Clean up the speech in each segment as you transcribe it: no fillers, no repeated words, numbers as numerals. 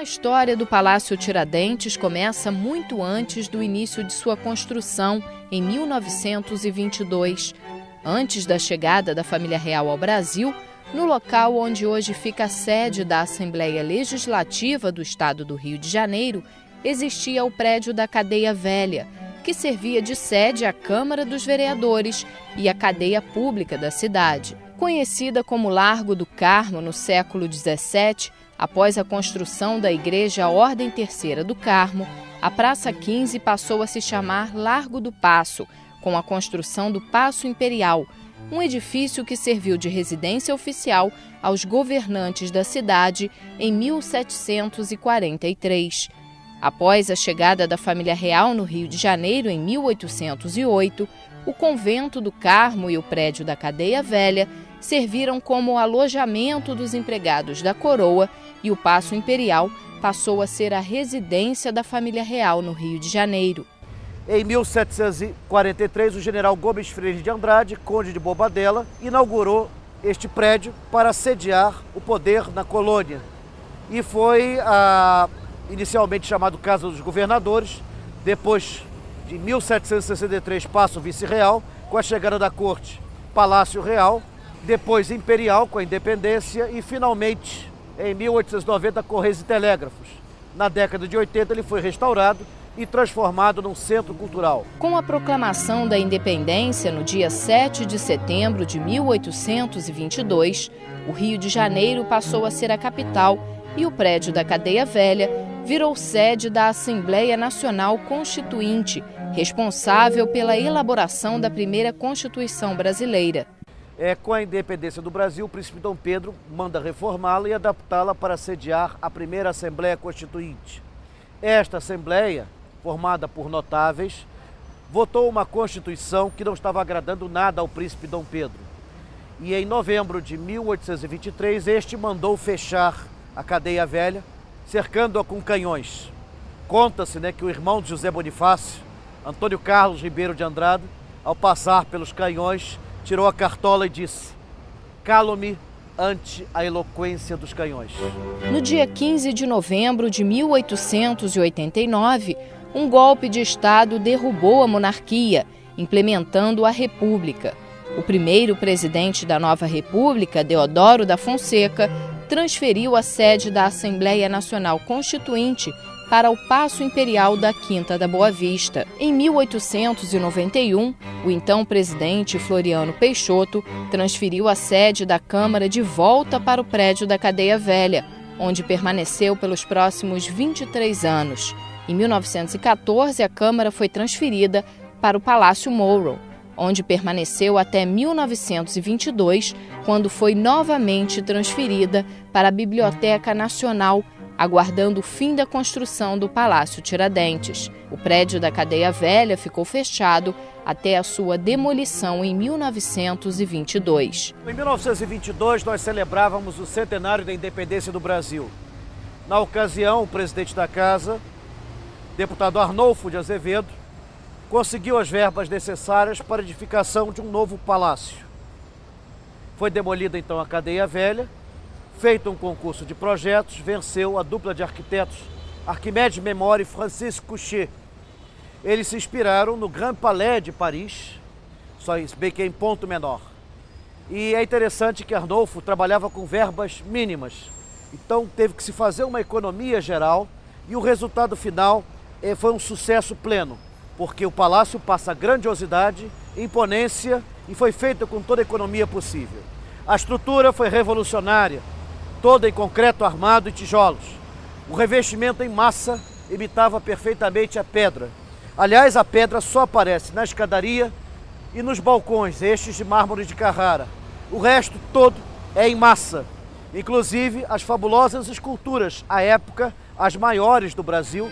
A história do Palácio Tiradentes começa muito antes do início de sua construção, em 1922. Antes da chegada da família real ao Brasil, no local onde hoje fica a sede da Assembleia Legislativa do Estado do Rio de Janeiro, existia o prédio da Cadeia Velha, que servia de sede à Câmara dos Vereadores e à cadeia pública da cidade. Conhecida como Largo do Carmo no século XVII, após a construção da Igreja Ordem Terceira do Carmo, a Praça 15 passou a se chamar Largo do Paço, com a construção do Paço Imperial, um edifício que serviu de residência oficial aos governantes da cidade em 1743. Após a chegada da família real no Rio de Janeiro em 1808, o Convento do Carmo e o prédio da Cadeia Velha serviram como alojamento dos empregados da coroa e o Paço Imperial passou a ser a residência da família real no Rio de Janeiro. Em 1743, o general Gomes Freire de Andrade, conde de Bobadela, inaugurou este prédio para sediar o poder na colônia. E foi inicialmente chamado Casa dos Governadores, depois de 1763 passa o Vice-Real, com a chegada da corte, Palácio Real, depois Imperial, com a independência, e finalmente, em 1890, Correios e Telégrafos. Na década de 80, ele foi restaurado e transformado num centro cultural. Com a proclamação da independência no dia 7 de setembro de 1822, o Rio de Janeiro passou a ser a capital e o prédio da Cadeia Velha virou sede da Assembleia Nacional Constituinte, responsável pela elaboração da primeira Constituição brasileira. Com a independência do Brasil, o príncipe Dom Pedro manda reformá-la e adaptá-la para sediar a primeira Assembleia Constituinte. Esta Assembleia, formada por notáveis, votou uma Constituição que não estava agradando nada ao príncipe Dom Pedro. E em novembro de 1823, este mandou fechar a Cadeia Velha, cercando-a com canhões. Conta-se, que o irmão de José Bonifácio, Antônio Carlos Ribeiro de Andrade, ao passar pelos canhões, tirou a cartola e disse: "Calo-me ante a eloquência dos canhões". No dia 15 de novembro de 1889, um golpe de Estado derrubou a monarquia, implementando a República. O primeiro presidente da nova República, Deodoro da Fonseca, transferiu a sede da Assembleia Nacional Constituinte para o Paço Imperial da Quinta da Boa Vista. Em 1891, o então presidente Floriano Peixoto transferiu a sede da Câmara de volta para o prédio da Cadeia Velha, onde permaneceu pelos próximos 23 anos. Em 1914, a Câmara foi transferida para o Palácio Mourão, onde permaneceu até 1922, quando foi novamente transferida para a Biblioteca Nacional, aguardando o fim da construção do Palácio Tiradentes. O prédio da Cadeia Velha ficou fechado até a sua demolição em 1922. Em 1922, nós celebrávamos o centenário da independência do Brasil. Na ocasião, o presidente da Casa, deputado Arnolfo de Azevedo, conseguiu as verbas necessárias para a edificação de um novo palácio. Foi demolida então a Cadeia Velha, feito um concurso de projetos, venceu a dupla de arquitetos Arquimedes Memori e Francisco Couchet. Eles se inspiraram no Grand Palais de Paris, só isso, bem que em ponto menor. E é interessante que Arnolfo trabalhava com verbas mínimas, então teve que se fazer uma economia geral e o resultado final foi um sucesso pleno, porque o palácio passa grandiosidade, imponência e foi feito com toda a economia possível. A estrutura foi revolucionária, toda em concreto armado e tijolos. O revestimento em massa imitava perfeitamente a pedra. Aliás, a pedra só aparece na escadaria e nos balcões, estes de mármore de Carrara. O resto todo é em massa, inclusive as fabulosas esculturas, à época, as maiores do Brasil.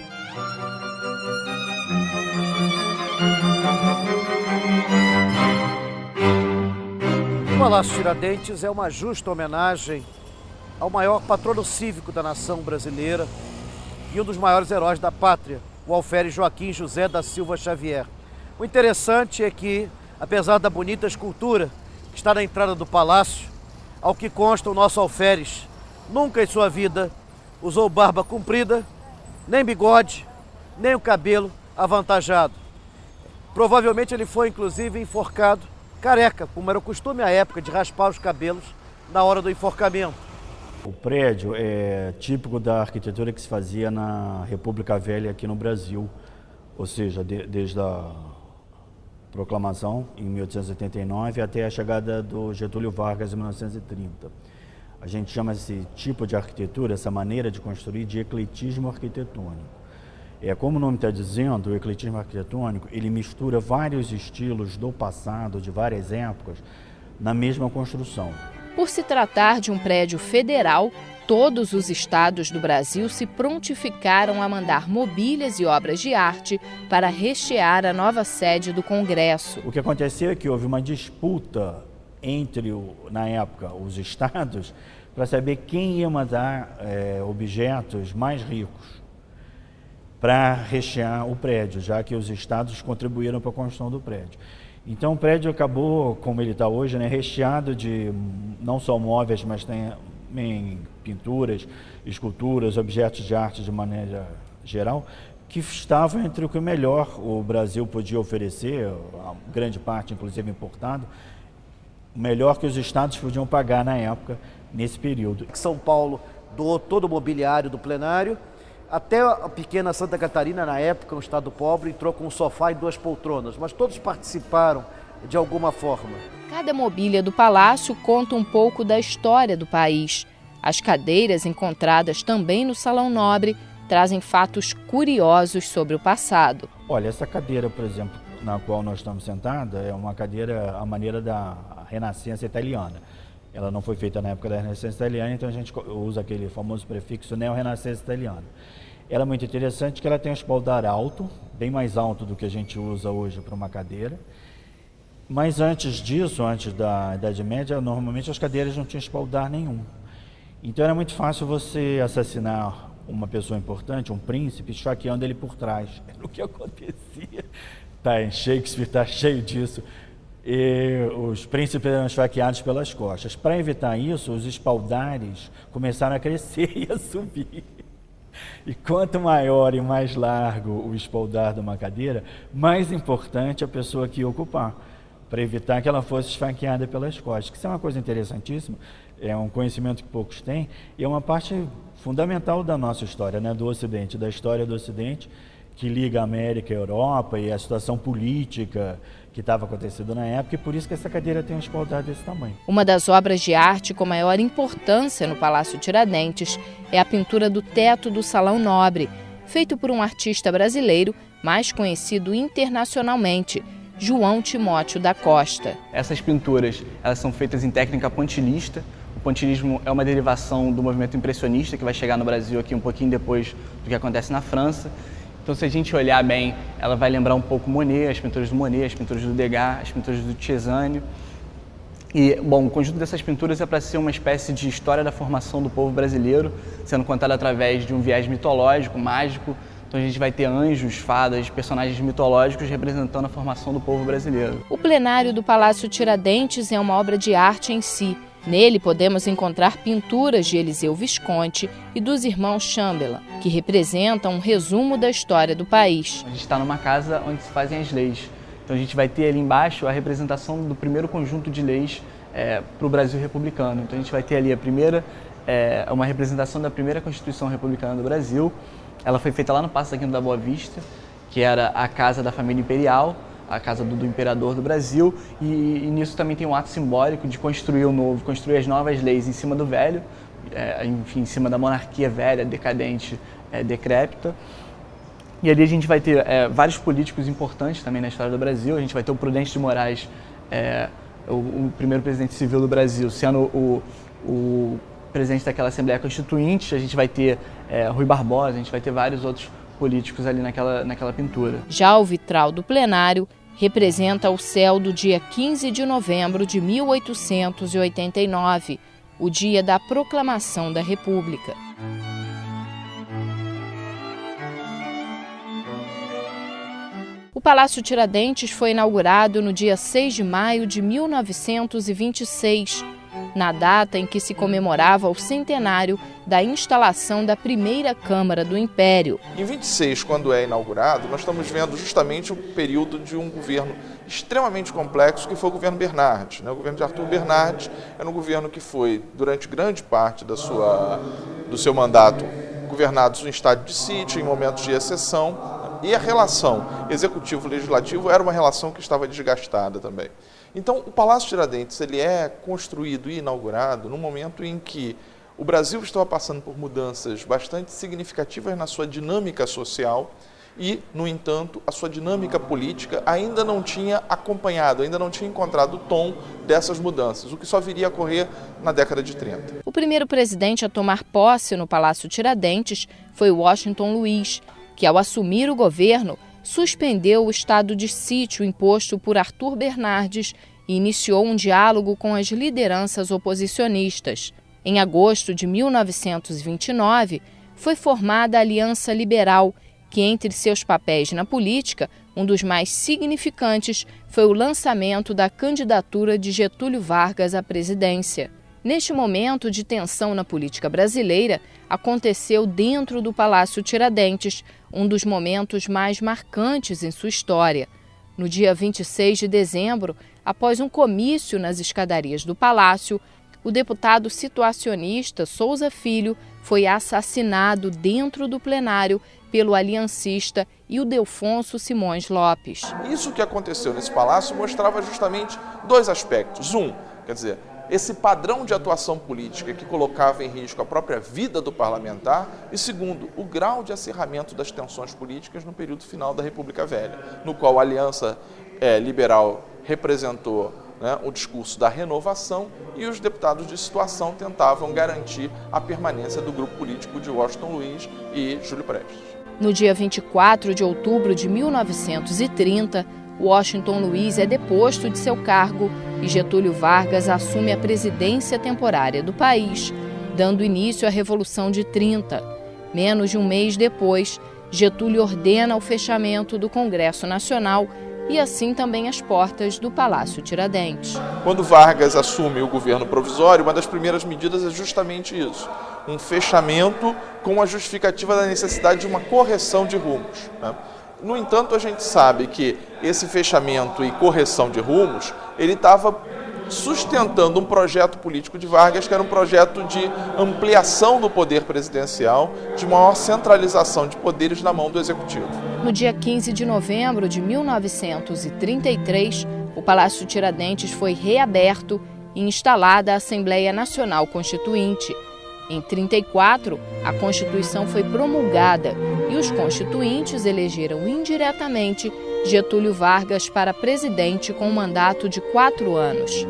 O Palácio Tiradentes é uma justa homenagem ao maior patrono cívico da nação brasileira e um dos maiores heróis da pátria, o alferes Joaquim José da Silva Xavier. O interessante é que, apesar da bonita escultura que está na entrada do palácio, ao que consta, o nosso alferes nunca em sua vida usou barba comprida, nem bigode, nem o cabelo avantajado. Provavelmente ele foi inclusive enforcado careca, como era o costume à época de raspar os cabelos na hora do enforcamento. O prédio é típico da arquitetura que se fazia na República Velha aqui no Brasil, ou seja, desde a proclamação em 1889 até a chegada do Getúlio Vargas em 1930. A gente chama esse tipo de arquitetura, essa maneira de construir, de ecletismo arquitetônico. Como o nome está dizendo, o ecletismo arquitetônico, ele mistura vários estilos do passado, de várias épocas, na mesma construção. Por se tratar de um prédio federal, todos os estados do Brasil se prontificaram a mandar mobílias e obras de arte para rechear a nova sede do Congresso. O que aconteceu é que houve uma disputa entre, na época, os estados para saber quem ia mandar objetos mais ricos para rechear o prédio, já que os estados contribuíram para a construção do prédio. Então o prédio acabou, como ele está hoje, recheado de não só móveis, mas também pinturas, esculturas, objetos de arte de maneira geral, que estavam entre o que melhor o Brasil podia oferecer, a grande parte inclusive importado, o melhor que os estados podiam pagar na época, nesse período. São Paulo doou todo o mobiliário do plenário, até a pequena Santa Catarina, na época, um estado pobre, entrou com um sofá e 2 poltronas, mas todos participaram de alguma forma. Cada mobília do palácio conta um pouco da história do país. As cadeiras encontradas também no Salão Nobre trazem fatos curiosos sobre o passado. Olha, essa cadeira, por exemplo, na qual nós estamos sentados, é uma cadeira à maneira da Renascença italiana. Ela não foi feita na época da Renascença italiana, então a gente usa aquele famoso prefixo neo-renascença italiana. Ela é muito interessante porque ela tem um espaldar alto, bem mais alto do que a gente usa hoje para uma cadeira. Mas antes disso, antes da Idade Média, normalmente as cadeiras não tinham espaldar nenhum. Então era muito fácil você assassinar uma pessoa importante, um príncipe, esfaqueando ele por trás. Era o que acontecia. Em Shakespeare está cheio disso. E os príncipes eram esfaqueados pelas costas. Para evitar isso, os espaldares começaram a crescer e a subir. E quanto maior e mais largo o espaldar de uma cadeira, mais importante a pessoa que ia ocupar, para evitar que ela fosse esfaqueada pelas costas. Isso é uma coisa interessantíssima, é um conhecimento que poucos têm, e é uma parte fundamental da nossa história, do Ocidente, da história do Ocidente, que liga a América e a Europa e a situação política que estava acontecendo na época, e por isso que essa cadeira tem um espaldar desse tamanho. Uma das obras de arte com maior importância no Palácio Tiradentes é a pintura do teto do Salão Nobre, feito por um artista brasileiro mais conhecido internacionalmente, João Timóteo da Costa. Essas pinturas, elas são feitas em técnica pontilhista. O pontilismo é uma derivação do movimento impressionista, que vai chegar no Brasil aqui um pouquinho depois do que acontece na França. Então, se a gente olhar bem, ela vai lembrar um pouco Monet, as pinturas do Monet, as pinturas do Degas, as pinturas do Cézanne. E, bom, o conjunto dessas pinturas é para ser uma espécie de história da formação do povo brasileiro, sendo contada através de um viés mitológico, mágico. Então, a gente vai ter anjos, fadas, personagens mitológicos representando a formação do povo brasileiro. O plenário do Palácio Tiradentes é uma obra de arte em si. Nele podemos encontrar pinturas de Eliseu Visconti e dos irmãos Chamberlain, que representam um resumo da história do país. A gente está numa casa onde se fazem as leis. Então a gente vai ter ali embaixo a representação do primeiro conjunto de leis para o Brasil republicano. Então a gente vai ter ali uma representação da primeira Constituição Republicana do Brasil. Ela foi feita lá no Paço Aquino da Boa Vista, que era a casa da família imperial, a casa do imperador do Brasil, e nisso também tem um ato simbólico de construir o novo, construir as novas leis em cima do velho, enfim, em cima da monarquia velha, decadente, decrépita. E ali a gente vai ter vários políticos importantes também na história do Brasil. A gente vai ter o Prudente de Moraes, o primeiro presidente civil do Brasil, sendo o presidente daquela Assembleia Constituinte. A gente vai ter Rui Barbosa, a gente vai ter vários outros políticos ali naquela pintura. Já o vitral do plenário representa o céu do dia 15 de novembro de 1889, o dia da proclamação da República. O Palácio Tiradentes foi inaugurado no dia 6 de maio de 1926. na data em que se comemorava o centenário da instalação da primeira Câmara do Império. Em 26, quando é inaugurado, nós estamos vendo justamente o período de um governo extremamente complexo, que foi o governo Bernardes. O governo de Arthur Bernardes era um governo que foi, durante grande parte do seu mandato, governado em estado de sítio, em momentos de exceção, e a relação executivo-legislativo era uma relação que estava desgastada também. Então, o Palácio Tiradentes ele é construído e inaugurado no momento em que o Brasil estava passando por mudanças bastante significativas na sua dinâmica social e, no entanto, a sua dinâmica política ainda não tinha acompanhado, ainda não tinha encontrado o tom dessas mudanças, o que só viria a ocorrer na década de 30. O primeiro presidente a tomar posse no Palácio Tiradentes foi Washington Luiz, que, ao assumir o governo, suspendeu o estado de sítio imposto por Arthur Bernardes e iniciou um diálogo com as lideranças oposicionistas. Em agosto de 1929, foi formada a Aliança Liberal, que, entre seus papéis na política, um dos mais significantes foi o lançamento da candidatura de Getúlio Vargas à presidência. Neste momento de tensão na política brasileira, aconteceu dentro do Palácio Tiradentes um dos momentos mais marcantes em sua história. No dia 26 de dezembro, após um comício nas escadarias do Palácio, o deputado situacionista Souza Filho foi assassinado dentro do plenário pelo aliancista Ildefonso Simões Lopes. Isso que aconteceu nesse palácio mostrava justamente dois aspectos. Esse padrão de atuação política que colocava em risco a própria vida do parlamentar e, segundo, o grau de acirramento das tensões políticas no período final da República Velha, no qual a Aliança Liberal representou o discurso da renovação e os deputados de situação tentavam garantir a permanência do grupo político de Washington Luiz e Júlio Prestes. No dia 24 de outubro de 1930, Washington Luiz é deposto de seu cargo e Getúlio Vargas assume a presidência temporária do país, dando início à Revolução de 30. Menos de um mês depois, Getúlio ordena o fechamento do Congresso Nacional e assim também as portas do Palácio Tiradentes. Quando Vargas assume o governo provisório, uma das primeiras medidas é justamente isso, um fechamento com a justificativa da necessidade de uma correção de rumos. No entanto, a gente sabe que esse fechamento e correção de rumos, ele estava sustentando um projeto político de Vargas, que era um projeto de ampliação do poder presidencial, de maior centralização de poderes na mão do Executivo. No dia 15 de novembro de 1933, o Palácio Tiradentes foi reaberto e instalada a Assembleia Nacional Constituinte. Em 34, a Constituição foi promulgada e os constituintes elegeram indiretamente Getúlio Vargas para presidente com um mandato de 4 anos.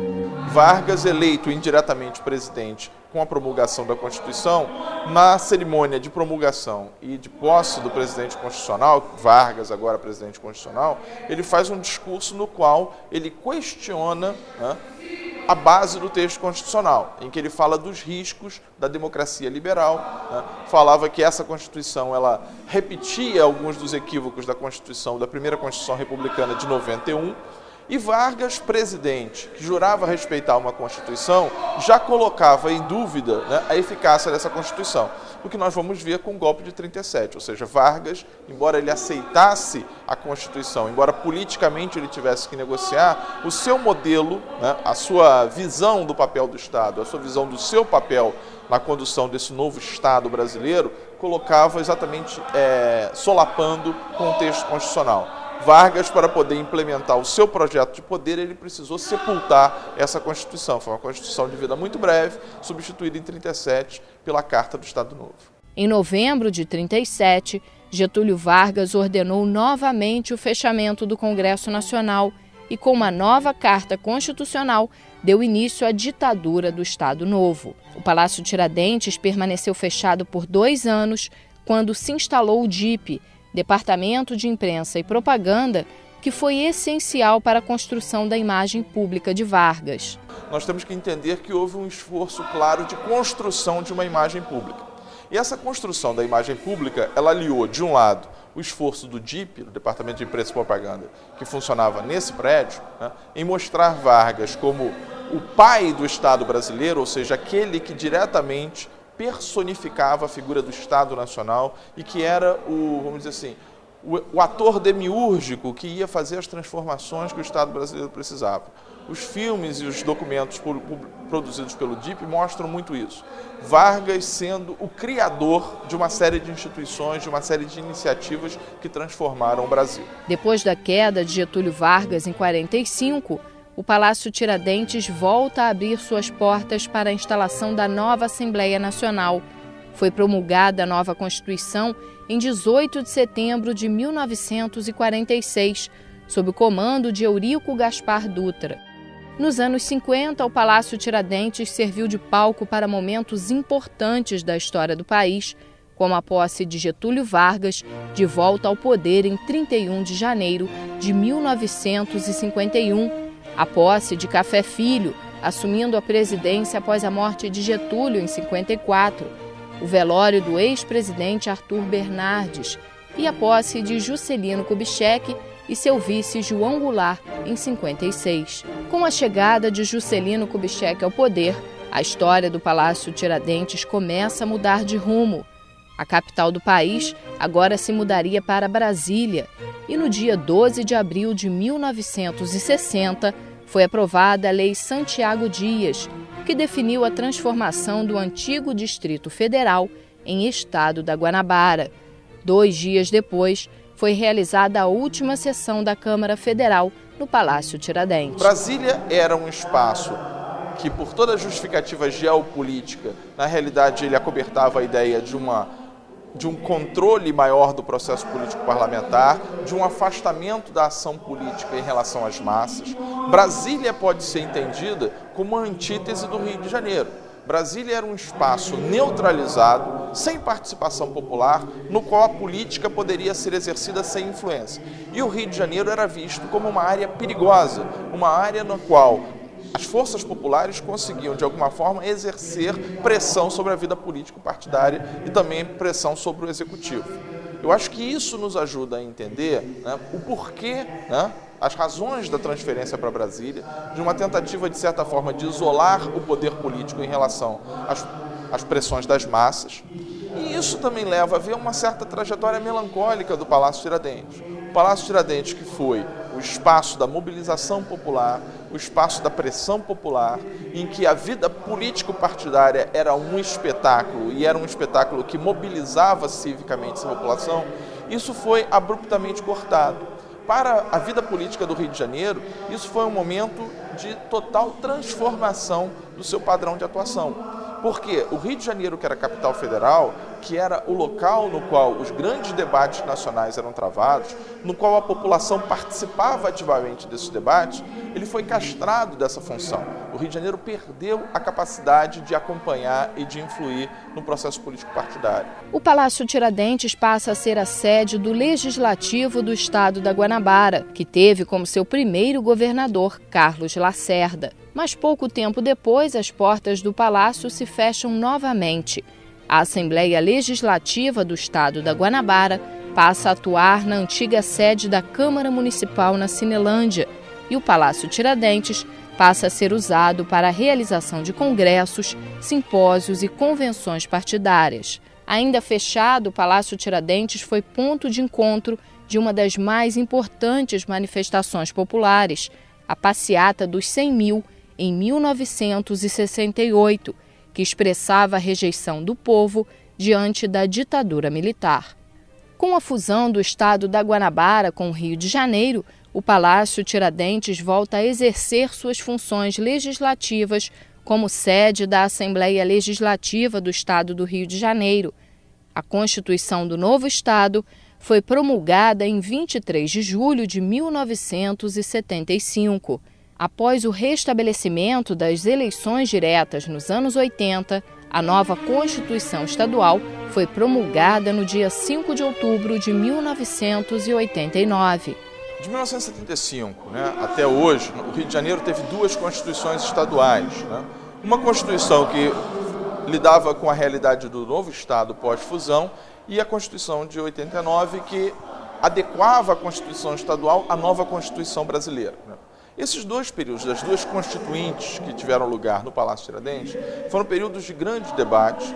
Vargas, eleito indiretamente presidente com a promulgação da Constituição, na cerimônia de promulgação e de posse do presidente constitucional, Vargas, agora presidente constitucional, ele faz um discurso no qual ele questiona a base do texto constitucional, em que ele fala dos riscos da democracia liberal, falava que essa Constituição ela repetia alguns dos equívocos da Constituição, da primeira Constituição republicana de 91, e Vargas, presidente, que jurava respeitar uma Constituição, já colocava em dúvida a eficácia dessa Constituição. O que nós vamos ver com o golpe de 37, ou seja, Vargas, embora ele aceitasse a Constituição, embora politicamente ele tivesse que negociar, o seu modelo, a sua visão do papel do Estado, a sua visão do seu papel na condução desse novo Estado brasileiro, colocava exatamente solapando com o texto constitucional. Vargas, para poder implementar o seu projeto de poder, ele precisou sepultar essa Constituição. Foi uma Constituição de vida muito breve, substituída em 37 pela Carta do Estado Novo. Em novembro de 37, Getúlio Vargas ordenou novamente o fechamento do Congresso Nacional e, com uma nova Carta Constitucional, deu início à ditadura do Estado Novo. O Palácio Tiradentes permaneceu fechado por 2 anos, quando se instalou o DIP, Departamento de Imprensa e Propaganda, que foi essencial para a construção da imagem pública de Vargas. Nós temos que entender que houve um esforço claro de construção de uma imagem pública. E essa construção da imagem pública, ela aliou, de um lado, o esforço do DIP, do Departamento de Imprensa e Propaganda, que funcionava nesse prédio, em mostrar Vargas como o pai do Estado brasileiro, ou seja, aquele que diretamente personificava a figura do Estado Nacional e que era vamos dizer assim, o ator demiúrgico que ia fazer as transformações que o Estado brasileiro precisava. Os filmes e os documentos produzidos pelo DIP mostram muito isso. Vargas sendo o criador de uma série de instituições, de uma série de iniciativas que transformaram o Brasil. Depois da queda de Getúlio Vargas em 1945, o Palácio Tiradentes volta a abrir suas portas para a instalação da nova Assembleia Nacional. Foi promulgada a nova Constituição em 18 de setembro de 1946, sob o comando de Eurico Gaspar Dutra. Nos anos 50, o Palácio Tiradentes serviu de palco para momentos importantes da história do país, como a posse de Getúlio Vargas de volta ao poder em 31 de janeiro de 1951, a posse de Café Filho, assumindo a presidência após a morte de Getúlio em 54, o velório do ex-presidente Arthur Bernardes e a posse de Juscelino Kubitschek e seu vice João Goulart em 56. Com a chegada de Juscelino Kubitschek ao poder, a história do Palácio Tiradentes começa a mudar de rumo. A capital do país agora se mudaria para Brasília e no dia 12 de abril de 1960 foi aprovada a Lei Santiago Dias, que definiu a transformação do antigo Distrito Federal em Estado da Guanabara. 2 dias depois, foi realizada a última sessão da Câmara Federal no Palácio Tiradentes. Brasília era um espaço que, por toda a justificativa geopolítica, na realidade ele acobertava a ideia de um controle maior do processo político parlamentar, de um afastamento da ação política em relação às massas. Brasília pode ser entendida como uma antítese do Rio de Janeiro. Brasília era um espaço neutralizado, sem participação popular, no qual a política poderia ser exercida sem influência. E o Rio de Janeiro era visto como uma área perigosa, uma área na qual as forças populares conseguiam, de alguma forma, exercer pressão sobre a vida político-partidária e também pressão sobre o executivo. Eu acho que isso nos ajuda a entender, né, o porquê, né, as razões da transferência para Brasília, de uma tentativa, de certa forma, de isolar o poder político em relação às pressões das massas. E isso também leva a ver uma certa trajetória melancólica do Palácio Tiradentes. O Palácio Tiradentes, que foi o espaço da mobilização popular, o espaço da pressão popular, em que a vida político-partidária era um espetáculo, e era um espetáculo que mobilizava civicamente essa população, isso foi abruptamente cortado. Para a vida política do Rio de Janeiro, isso foi um momento de total transformação do seu padrão de atuação. Porque o Rio de Janeiro, que era a capital federal, que era o local no qual os grandes debates nacionais eram travados, no qual a população participava ativamente desses debates, ele foi castrado dessa função. O Rio de Janeiro perdeu a capacidade de acompanhar e de influir no processo político partidário. O Palácio Tiradentes passa a ser a sede do Legislativo do Estado da Guanabara, que teve como seu primeiro governador Carlos Lacerda. Mas pouco tempo depois, as portas do palácio se fecham novamente. A Assembleia Legislativa do Estado da Guanabara passa a atuar na antiga sede da Câmara Municipal na Cinelândia e o Palácio Tiradentes passa a ser usado para a realização de congressos, simpósios e convenções partidárias. Ainda fechado, o Palácio Tiradentes foi ponto de encontro de uma das mais importantes manifestações populares, a Passeata dos 100 Mil, em 1968, que expressava a rejeição do povo diante da ditadura militar. Com a fusão do estado da Guanabara com o Rio de Janeiro, o Palácio Tiradentes volta a exercer suas funções legislativas como sede da Assembleia Legislativa do Estado do Rio de Janeiro. A Constituição do novo Estado foi promulgada em 23 de julho de 1975. Após o restabelecimento das eleições diretas nos anos 80, a nova Constituição Estadual foi promulgada no dia 5 de outubro de 1989. De 1975, até hoje, o Rio de Janeiro teve 2 constituições estaduais. Uma Constituição que lidava com a realidade do novo Estado pós-fusão e a Constituição de 89 que adequava a Constituição Estadual à nova Constituição brasileira. Esses dois períodos, das duas constituintes que tiveram lugar no Palácio Tiradentes, foram períodos de grandes debates.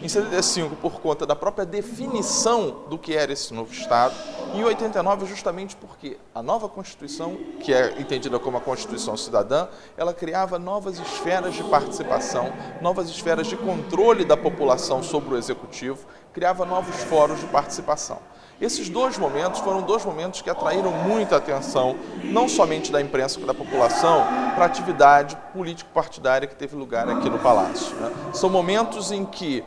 Em 75, por conta da própria definição do que era esse novo Estado, e em 89, justamente porque a nova Constituição, que é entendida como a Constituição Cidadã, ela criava novas esferas de participação, novas esferas de controle da população sobre o Executivo, criava novos fóruns de participação. Esses dois momentos foram dois momentos que atraíram muita atenção, não somente da imprensa, como da população, para a atividade político-partidária que teve lugar aqui no Palácio, né? São momentos em que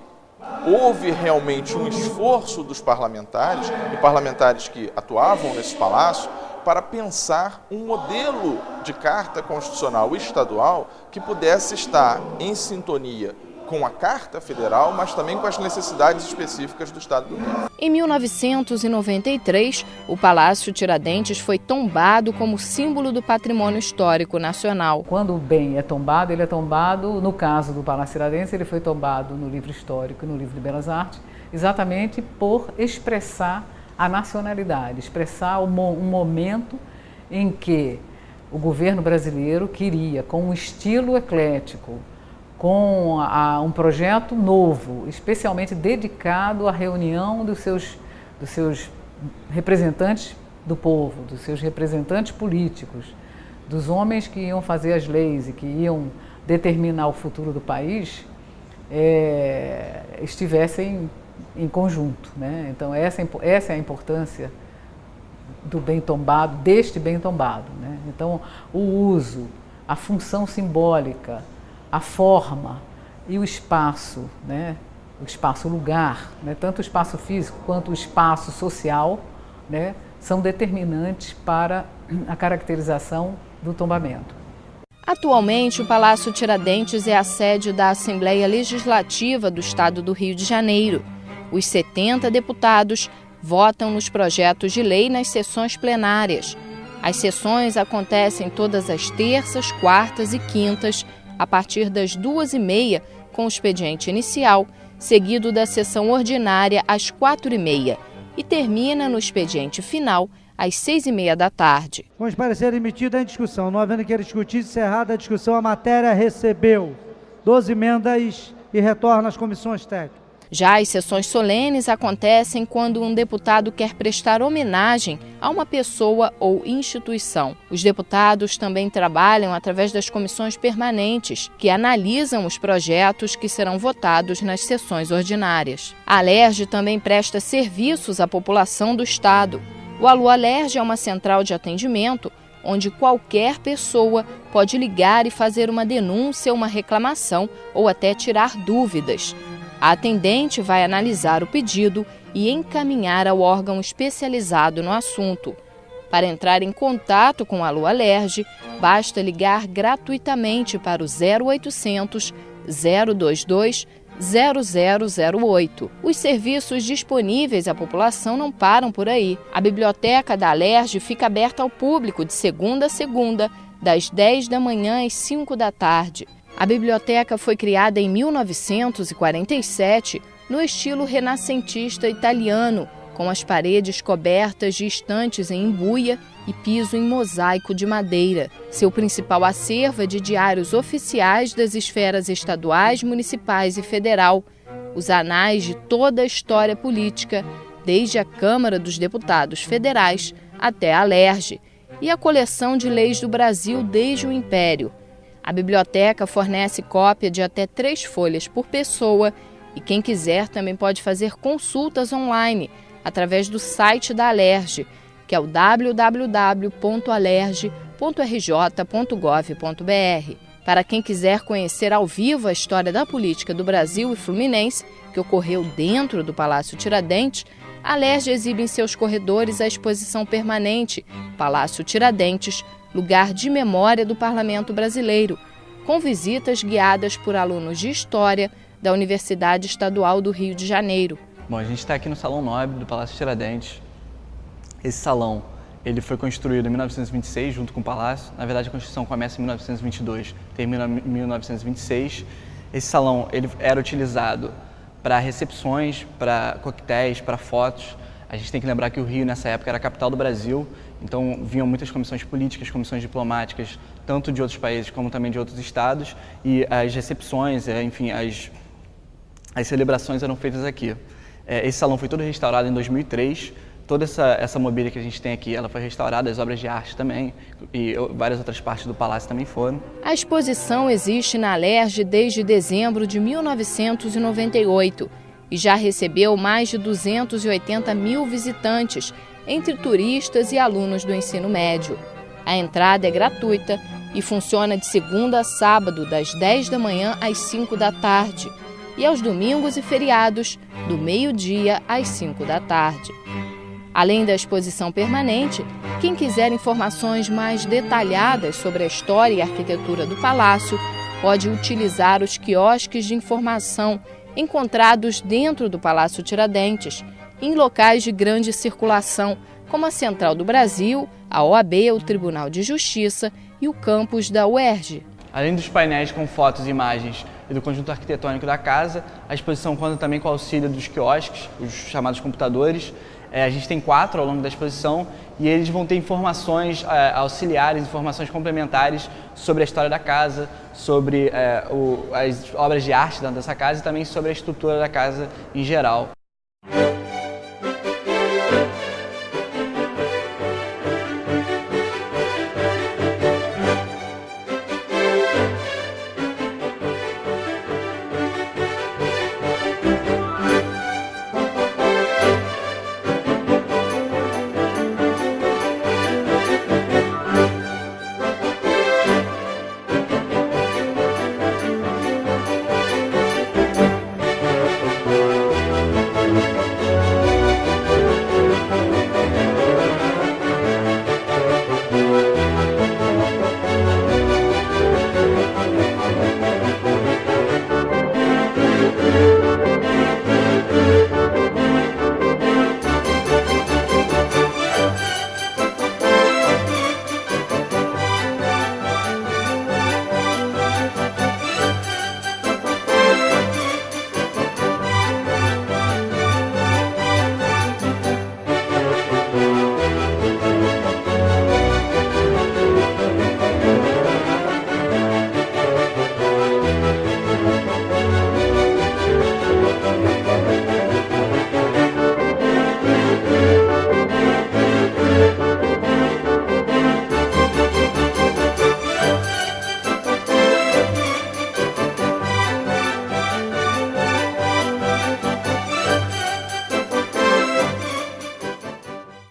houve realmente um esforço dos parlamentares, e parlamentares que atuavam nesse palácio, para pensar um modelo de carta constitucional estadual que pudesse estar em sintonia com a Carta Federal, mas também com as necessidades específicas do Estado do Rio. Em 1993, o Palácio Tiradentes foi tombado como símbolo do patrimônio histórico nacional. Quando o bem é tombado, ele é tombado, no caso do Palácio Tiradentes, ele foi tombado no livro histórico e no livro de Belas Artes, exatamente por expressar a nacionalidade, expressar um momento em que o governo brasileiro queria, com um estilo eclético, com um projeto novo, especialmente dedicado à reunião dos seus representantes do povo, dos seus representantes políticos, dos homens que iam fazer as leis e que iam determinar o futuro do país, estivessem em conjunto, né? Então essa é a importância do bem tombado, deste bem tombado, né? Então o uso, a função simbólica, a forma e o espaço, né? O espaço-lugar, né? Tanto o espaço físico quanto o espaço social, né? São determinantes para a caracterização do tombamento. Atualmente, o Palácio Tiradentes é a sede da Assembleia Legislativa do Estado do Rio de Janeiro. Os 70 deputados votam nos projetos de lei nas sessões plenárias. As sessões acontecem todas as terças, quartas e quintas, a partir das 2h30, com o expediente inicial, seguido da sessão ordinária às 4h30 e termina no expediente final às 6h30 da tarde. Com os pareceres emitidos em discussão, não havendo que discutir, encerrada a discussão, a matéria recebeu 12 emendas e retorna às comissões técnicas. Já as sessões solenes acontecem quando um deputado quer prestar homenagem a uma pessoa ou instituição. Os deputados também trabalham através das comissões permanentes, que analisam os projetos que serão votados nas sessões ordinárias. A Alerj também presta serviços à população do Estado. O Alô Alerj é uma central de atendimento onde qualquer pessoa pode ligar e fazer uma denúncia, uma reclamação ou até tirar dúvidas. A atendente vai analisar o pedido e encaminhar ao órgão especializado no assunto. Para entrar em contato com a Alô Alerj, basta ligar gratuitamente para o 0800 022 0008. Os serviços disponíveis à população não param por aí. A biblioteca da Alerj fica aberta ao público de segunda a segunda, das 10 da manhã às 5 da tarde. A biblioteca foi criada em 1947 no estilo renascentista italiano, com as paredes cobertas de estantes em embuia e piso em mosaico de madeira. Seu principal acervo é de diários oficiais das esferas estaduais, municipais e federal, os anais de toda a história política, desde a Câmara dos Deputados Federais até a Alerj, e a coleção de leis do Brasil desde o Império. A biblioteca fornece cópia de até 3 folhas por pessoa e quem quiser também pode fazer consultas online através do site da Alerj, que é o www.alerj.rj.gov.br. Para quem quiser conhecer ao vivo a história da política do Brasil e Fluminense, que ocorreu dentro do Palácio Tiradentes, a Alerj exibe em seus corredores a exposição permanente Palácio Tiradentes, lugar de memória do Parlamento Brasileiro, com visitas guiadas por alunos de História da Universidade Estadual do Rio de Janeiro. Bom, a gente está aqui no Salão Nobre do Palácio Tiradentes. Esse salão ele foi construído em 1926, junto com o Palácio. Na verdade, a construção começa em 1922, termina em 1926. Esse salão ele era utilizado para recepções, para coquetéis, para fotos. A gente tem que lembrar que o Rio, nessa época, era a capital do Brasil, então vinham muitas comissões políticas, comissões diplomáticas, tanto de outros países como também de outros estados, e as recepções, enfim, as celebrações eram feitas aqui. Esse salão foi todo restaurado em 2003, toda essa mobília que a gente tem aqui, ela foi restaurada, as obras de arte também, e várias outras partes do palácio também foram. A exposição existe na Alerj desde dezembro de 1998 e já recebeu mais de 280 mil visitantes, entre turistas e alunos do ensino médio. A entrada é gratuita e funciona de segunda a sábado, das 10 da manhã às 5 da tarde, e aos domingos e feriados, do meio-dia às 5 da tarde. Além da exposição permanente, quem quiser informações mais detalhadas sobre a história e arquitetura do palácio pode utilizar os quiosques de informação encontrados dentro do Palácio Tiradentes, em locais de grande circulação, como a Central do Brasil, a OAB, o Tribunal de Justiça e o campus da UERJ. Além dos painéis com fotos e imagens e do conjunto arquitetônico da casa, a exposição conta também com o auxílio dos quiosques, os chamados computadores. A gente tem 4 ao longo da exposição e eles vão ter informações auxiliares, informações complementares sobre a história da casa, sobre as obras de arte dentro dessa casa e também sobre a estrutura da casa em geral.